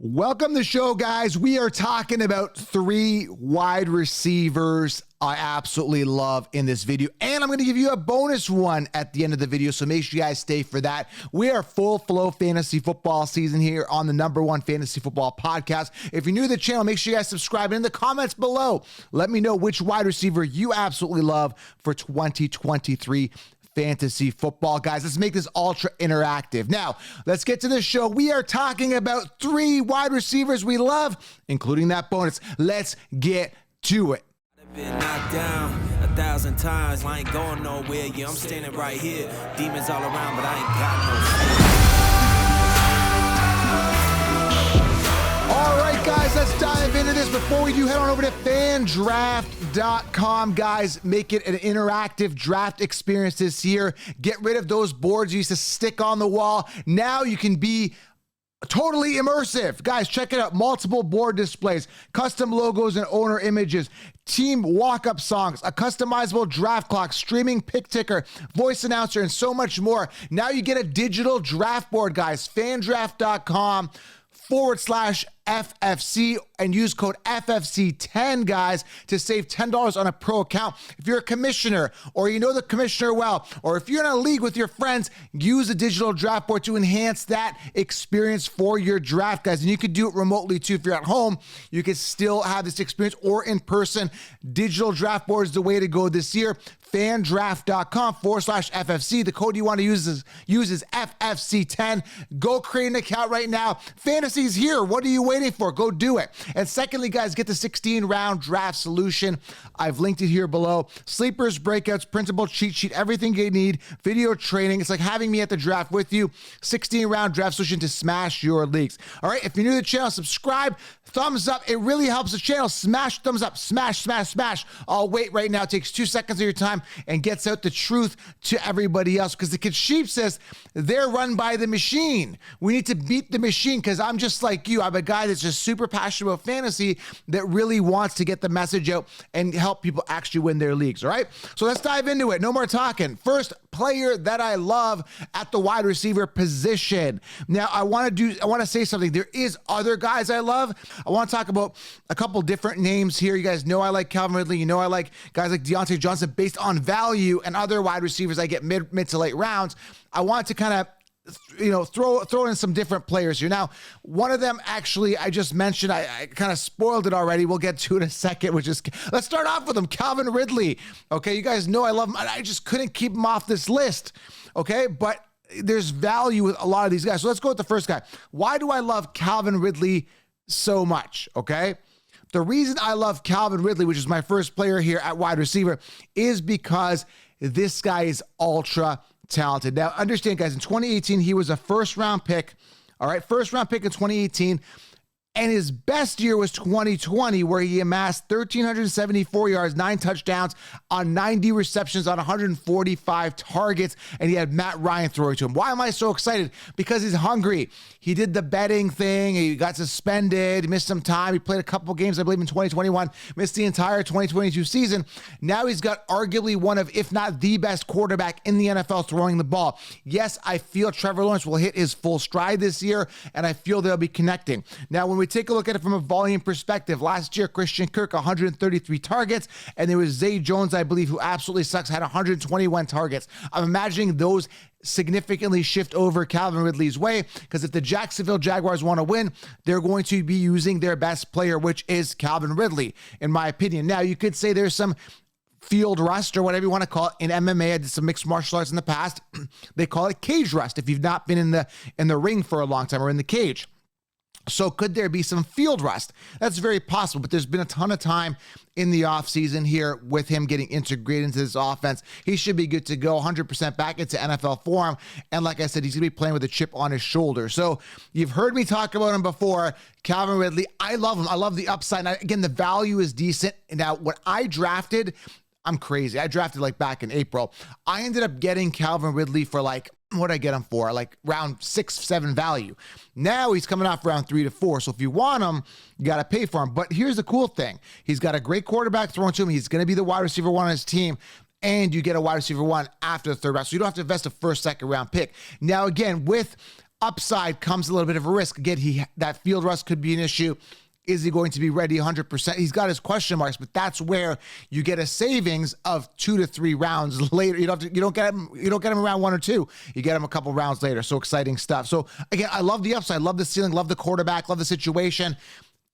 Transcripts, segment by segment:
Welcome to the show, guys. We are talking about three wide receivers I absolutely love in this video. And I'm going to give you a bonus one at the end of the video, so make sure you guys stay for that. We are full flow fantasy football season here on the #1 fantasy football podcast. If you're new to the channel, make sure you guys subscribe. And in the comments below, let me know which wide receiver you absolutely love for 2023 fantasy football. Guys, let's make this ultra interactive. Now, let's get to the show. We are talking about three wide receivers we love, including that bonus. Let's get to it. Been knocked down 1,000 times, I ain't going nowhere. Yeah, I'm standing right here. Demons all around, but I ain't got no fear. All right, guys, let's dive into this. Before we do, head on over to fandraft.com. Guys, make it an interactive draft experience this year. Get rid of those boards you used to stick on the wall. Now you can be totally immersive. Guys, check it out. Multiple board displays, custom logos and owner images, team walk-up songs, a customizable draft clock, streaming pick ticker, voice announcer, and so much more. Now you get a digital draft board, guys. fandraft.com/FFC and use code FFC10, guys, to save $10 on a pro account. If you're a commissioner or you know the commissioner well, or if you're in a league with your friends, use a digital draft board to enhance that experience for your draft, guys. And you could do it remotely too. If you're at home, you can still have this experience, or in person. Digital draft board is the way to go this year. fandraft.com/FFC. The code you want to use is FFC10. Go create an account right now. Fantasy's here. What are you waiting for? Go do it. And secondly, guys, get the 16-round draft solution. I've linked it here below. Sleepers, breakouts, printable cheat sheet, everything you need, video training. It's like having me at the draft with you. 16-round draft solution to smash your leagues. All right, if you're new to the channel, subscribe, thumbs up. It really helps the channel. Smash, thumbs up, smash, smash, smash. I'll wait right now. It takes 2 seconds of your time and gets out the truth to everybody else, because the kid sheep says they're run by the machine. We need to beat the machine, because I'm just like you. I'm a guy that's just super passionate about fantasy that really wants to get the message out and help people actually win their leagues. All right, so let's dive into it. No more talking. First player that I love at the wide receiver position. Now I want to say something. There is other guys I love. I want to talk about a couple different names here. You guys know I like Calvin Ridley. You know I like guys like Deontay Johnson based on value, and other wide receivers I get mid to late rounds. I want to kind of throw in some different players here. Now, one of them actually I just mentioned, I kind of spoiled it already. We'll get to it in a second, which is, let's start off with him, Calvin Ridley. Okay, you guys know I love him. I just couldn't keep him off this list. Okay, but there's value with a lot of these guys. So let's go with the first guy. Why do I love Calvin Ridley so much? Okay, the reason I love Calvin Ridley, which is my first player here at wide receiver, is because this guy is ultra talented. Now, understand, guys, in 2018, he was a first-round pick. All right, first-round pick in 2018. And his best year was 2020, where he amassed 1,374 yards, 9 touchdowns on 90 receptions on 145 targets, and he had Matt Ryan throwing to him. Why am I so excited? Because he's hungry. He did the betting thing. He got suspended, missed some time. He played a couple games, I believe, in 2021, missed the entire 2022 season. Now he's got arguably one of, if not the best quarterback in the NFL throwing the ball. Yes, I feel Trevor Lawrence will hit his full stride this year, and I feel they'll be connecting. Now, when we take a look at it from a volume perspective, last year, Christian Kirk, 133 targets, and there was Zay Jones, I believe, who absolutely sucks, had 121 targets. I'm imagining those significantly shift over Calvin Ridley's way, because if the Jacksonville Jaguars want to win, they're going to be using their best player, which is Calvin Ridley, in my opinion. Now, you could say there's some field rust, or whatever you want to call it. In MMA, I did some mixed martial arts in the past. They call it cage rust if you've not been in the ring for a long time, or in the cage. So could there be some field rust? That's very possible, but there's been a ton of time in the offseason here with him getting integrated into this offense. He should be good to go, 100% back into NFL form. And like I said, he's going to be playing with a chip on his shoulder. So you've heard me talk about him before, Calvin Ridley. I love him. I love the upside. Now, again, the value is decent. Now, what I drafted, I'm crazy. I drafted like back in April. I ended up getting Calvin Ridley for like, what did I get him for? Like round 6, 7 value. Now he's coming off round 3 to 4. So if you want him, you got to pay for him. But here's the cool thing. He's got a great quarterback thrown to him. He's going to be the wide receiver 1 on his team. And you get a wide receiver 1 after the 3rd round. So you don't have to invest a 1st, 2nd round pick. Now, again, with Upside comes a little bit of a risk. Again, that field rush could be an issue. Is he going to be ready 100%? He's got his question marks, but that's where you get a savings of 2 to 3 rounds later. You don't get him around 1 or 2. You get him a couple rounds later. So exciting stuff. So again, I love the upside, love the ceiling, love the quarterback, love the situation.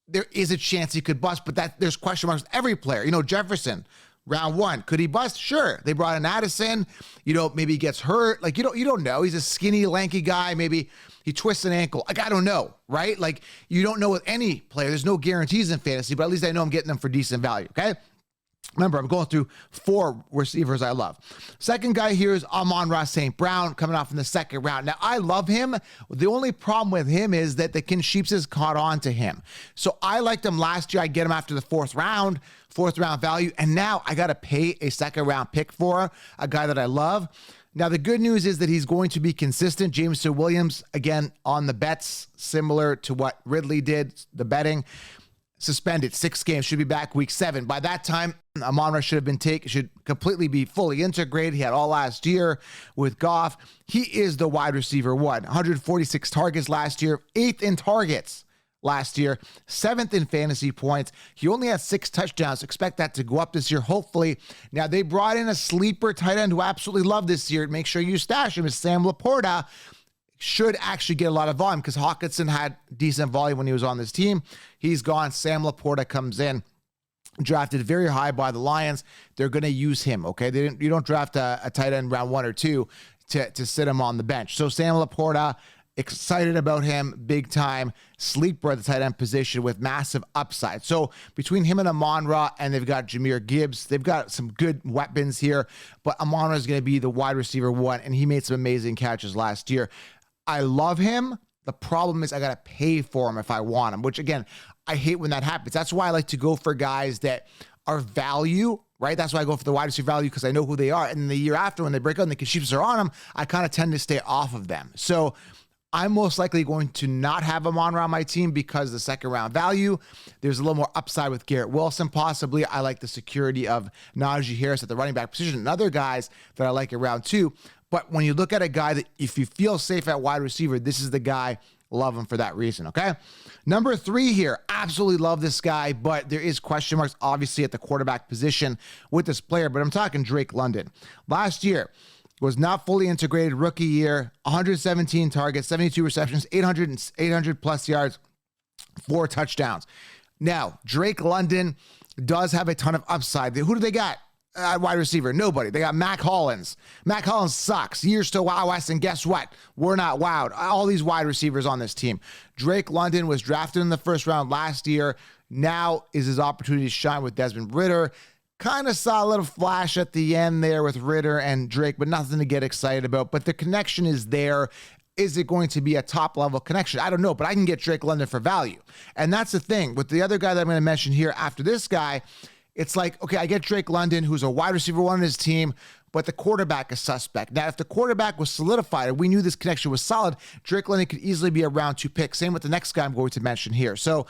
There is a chance he could bust, but there's question marks with every player. Jefferson, round 1, could he bust? Sure. They brought in Addison. Maybe he gets hurt. Like, you don't know. He's a skinny, lanky guy. Maybe he twists an ankle. Like, I don't know, right? Like, you don't know with any player. There's no guarantees in fantasy, but at least I know I'm getting them for decent value, okay? Remember, I'm going through 4 receivers I love. Second guy here is AMON-RA St. Brown, coming off in the second round. Now, I love him. The only problem with him is that the Ken Sheeps has caught on to him. So I liked him last year. I get him after the fourth round value. And now I got to pay a second round pick for a guy that I love. Now, the good news is that he's going to be consistent. Jameson Williams, again, on the bets, similar to what Ridley did, the betting. Suspended 6 games, should be back week 7. By that time, AMON-RA should completely be fully integrated. He had all last year with Goff. He is the wide receiver 1. 146 targets last year, 8th in targets last year, 7th in fantasy points. He only has 6 touchdowns. Expect that to go up this year, hopefully. Now, they brought in a sleeper tight end who I absolutely love this year. Make sure you stash him. Is Sam Laporta. Should actually get a lot of volume because Hawkinson had decent volume when he was on this team. He's gone. Sam Laporta comes in, drafted very high by the Lions. They're going to use him, okay? You don't draft a tight end round 1 or 2 to sit him on the bench. So Sam Laporta, excited about him, big time. Sleeper at the tight end position with massive upside. So between him and AMON-RA, and they've got Jahmyr Gibbs, they've got some good weapons here, but AMON-RA is going to be the wide receiver 1, and he made some amazing catches last year. I love him. The problem is I got to pay for him if I want him, which again, I hate when that happens. That's why I like to go for guys that are value, right? That's why I go for the wide receiver value because I know who they are. And the year after when they break out and the Sheeps are on them, I kind of tend to stay off of them. So I'm most likely going to not have AMON-RA on my team because the second round value. There's a little more upside with Garrett Wilson, possibly. I like the security of Najee Harris at the running back position and other guys that I like in round 2. But when you look at a guy that if you feel safe at wide receiver, this is the guy. Love him for that reason, okay? Number 3 here, absolutely love this guy, but there is question marks, obviously, at the quarterback position with this player, but I'm talking Drake London. Last year was not fully integrated, rookie year, 117 targets, 72 receptions, 800 plus yards, 4 touchdowns. Now, Drake London does have a ton of upside. Who do they got? Wide receiver, nobody. They got Mac Hollins. Mac Hollins sucks. Years to wow us, and guess what? We're not wowed. All these wide receivers on this team. Drake London was drafted in the first round last year. Now is his opportunity to shine with Desmond Ridder. Kind of saw a little flash at the end there with Ridder and Drake, but nothing to get excited about. But the connection is there. Is it going to be a top-level connection? I don't know, but I can get Drake London for value. And that's the thing. With the other guy that I'm going to mention here after this guy, it's like, okay, I get Drake London, who's a wide receiver 1 on his team, but the quarterback is suspect. Now, if the quarterback was solidified and we knew this connection was solid, Drake London could easily be a round 2 pick. Same with the next guy I'm going to mention here. So,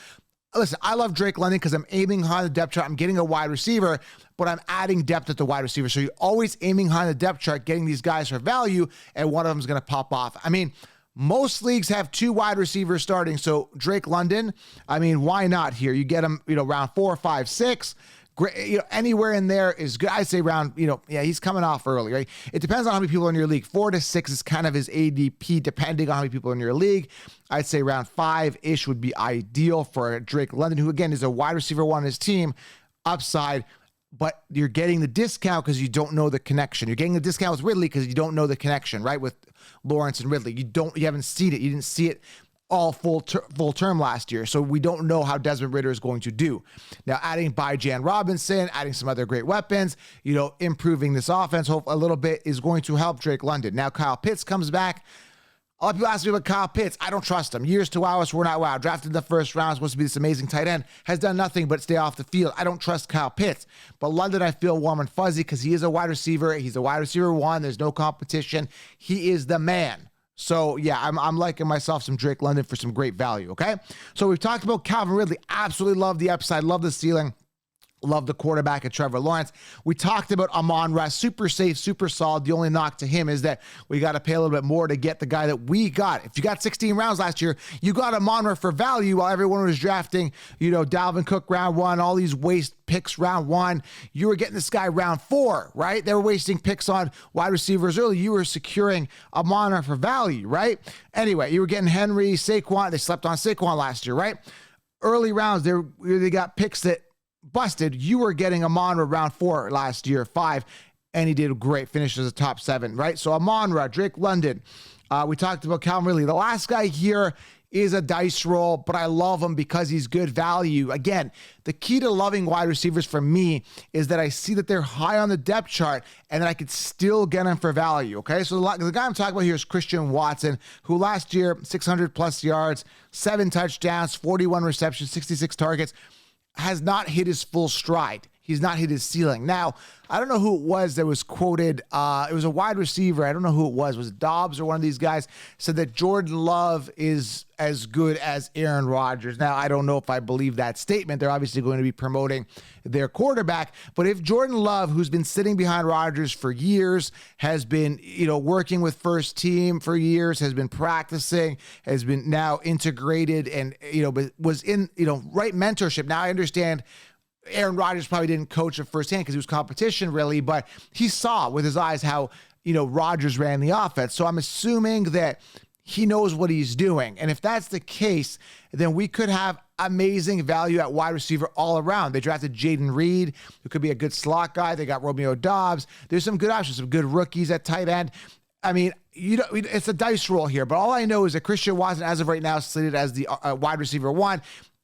listen, I love Drake London because I'm aiming high on the depth chart. I'm getting a wide receiver, but I'm adding depth at the wide receiver. So you're always aiming high on the depth chart, getting these guys for value, and one of them is going to pop off. I mean, most leagues have 2 wide receivers starting. So Drake London, I mean, why not here? You get him, round 4, 5, 6. Great, anywhere in there is good. I say round, he's coming off early, right? It depends on how many people are in your league. 4 to 6 is kind of his ADP, depending on how many people are in your league. I'd say round 5-ish would be ideal for Drake London, who again is a wide receiver 1 on his team. Upside, but you're getting the discount because you don't know the connection. You're getting the discount with Ridley because you don't know the connection, right? With Lawrence and Ridley, you haven't seen it. You didn't see it all full term last year. So we don't know how Desmond Ridder is going to do. Now, adding Bijan Robinson, adding some other great weapons, improving this offense a little bit is going to help Drake London. Now, Kyle Pitts comes back. A lot of people ask me about Kyle Pitts. I don't trust him. Years to wow us, we're not wow. Drafted in the first round, supposed to be this amazing tight end, has done nothing but stay off the field. I don't trust Kyle Pitts. But London, I feel warm and fuzzy because he is a wide receiver. He's a wide receiver 1. There's no competition. He is the man. So, yeah, I'm liking myself some Drake London for some great value, okay? So we've talked about Calvin Ridley. Absolutely love the upside, love the ceiling. Love the quarterback at Trevor Lawrence. We talked about AMON-RA, super safe, super solid. The only knock to him is that we got to pay a little bit more to get the guy that we got. If you got 16 rounds last year, you got AMON-RA for value while everyone was drafting, Dalvin Cook round 1, all these waste picks round 1. You were getting this guy round 4, right? They were wasting picks on wide receivers early. You were securing AMON-RA for value, right? Anyway, you were getting Henry, Saquon. They slept on Saquon last year, right? Early rounds, they got picks that busted. You were getting AMON-RA round 4 last year, 5, and he did great. Finished as a top 7, right? So AMON-RA, Drake London. We talked about Calvin Ridley. The last guy here is a dice roll, but I love him because he's good value. Again, the key to loving wide receivers for me is that I see that they're high on the depth chart and that I could still get them for value, okay? So the guy I'm talking about here is Christian Watson, who last year, 600 plus yards, 7 touchdowns, 41 receptions, 66 targets, has not hit his full stride. He's not hit his ceiling. Now, I don't know who it was that was quoted. It was a wide receiver. I don't know who it was. Was it Dobbs or one of these guys? Said that Jordan Love is as good as Aaron Rodgers. Now, I don't know if I believe that statement. They're obviously going to be promoting their quarterback. But if Jordan Love, who's been sitting behind Rodgers for years, has been, working with first team for years, has been practicing, has been now integrated and, was in, right mentorship. Now I understand Aaron Rodgers probably didn't coach it firsthand because he was competition really, but he saw with his eyes how, Rodgers ran the offense. So I'm assuming that he knows what he's doing. And if that's the case, then we could have amazing value at wide receiver all around. They drafted Jaden Reed, who could be a good slot guy. They got Romeo Dobbs. There's some good options, some good rookies at tight end. I mean, it's a dice roll here, but all I know is that Christian Watson, as of right now, is slated as the wide receiver 1.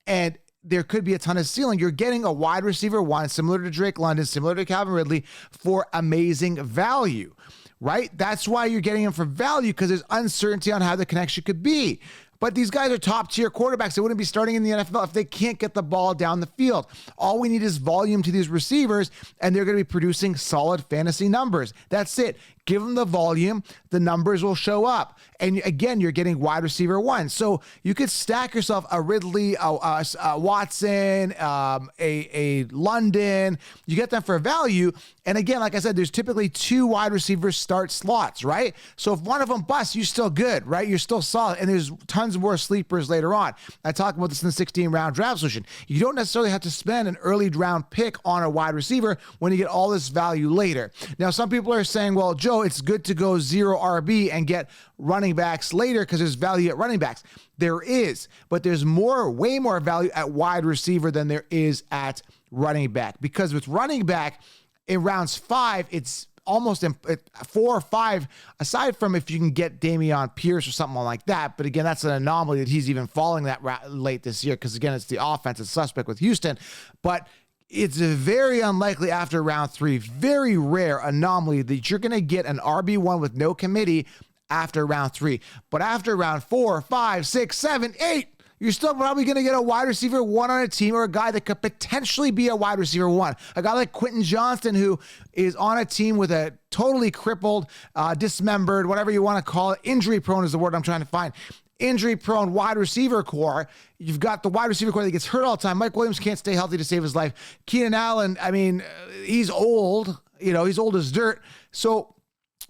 And there could be a ton of ceiling. You're getting a wide receiver 1, similar to Drake London, similar to Calvin Ridley, for amazing value, right? That's why you're getting him for value, because there's uncertainty on how the connection could be. But these guys are top-tier quarterbacks. They wouldn't be starting in the NFL if they can't get the ball down the field. All we need is volume to these receivers, and they're going to be producing solid fantasy numbers. That's it. Give them the volume, the numbers will show up. And again, you're getting wide receiver 1. So you could stack yourself a Ridley, a Watson, a London. You get them for value. And again, like I said, there's typically 2 wide receivers start slots, right? So if one of them busts, you're still good, right? You're still solid. And there's tons more sleepers later on. I talk about this in the 16-round draft solution. You don't necessarily have to spend an early round pick on a wide receiver when you get all this value later. Now, some people are saying, well, Joe, it's good to go 0 RB and get running backs later because there's value at running backs. There is, but there's way more value at wide receiver than there is at running back, because with running back in rounds 5, it's almost 4 or 5, aside from if you can get Dameon Pierce or something like that. But again, that's an anomaly that he's even falling that late this year, because again, it's the offensive suspect with Houston. But it's very unlikely after round 3, very rare anomaly that you're going to get an RB1 with no committee after round 3. But after round 4, 5, 6, 7, 8, you're still probably going to get a wide receiver 1 on a team, or a guy that could potentially be a wide receiver 1. A guy like Quentin Johnston, who is on a team with a totally crippled, dismembered, whatever you want to call it. Injury prone is the word I'm trying to find. Injury-prone wide receiver core. You've got the wide receiver core that gets hurt all the time. Mike Williams can't stay healthy to save his life. Keenan Allen, he's old. He's old as dirt. So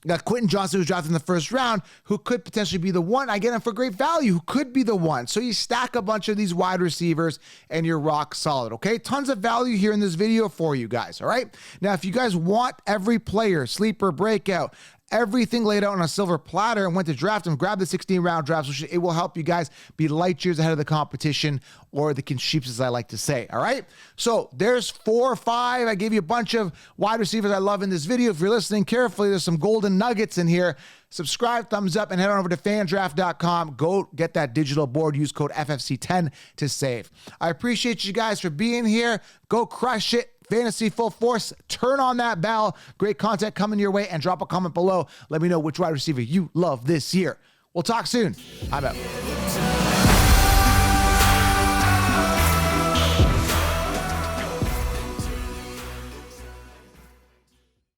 you got Quentin Johnston, who's drafted in the first round, who could potentially be the one. I get him for great value, who could be the one. So you stack a bunch of these wide receivers and you're rock solid, okay? Tons of value here in this video for you guys, all right? Now, if you guys want every player, sleeper, breakout, everything laid out on a silver platter and went to draft them, grab the 16-round draft solution. It will help you guys be light years ahead of the competition, or the sheeps, as I like to say, all right? So there's 4 or 5. I gave you a bunch of wide receivers I love in this video. If you're listening carefully, there's some golden nuggets in here. Subscribe, thumbs up, and head on over to fandraft.com. Go get that digital board. Use code FFC10 to save. I appreciate you guys for being here. Go crush it. Fantasy full force. Turn on that bell. Great content coming your way, and drop a comment below. Let me know which wide receiver you love this year. We'll talk soon. I'm out.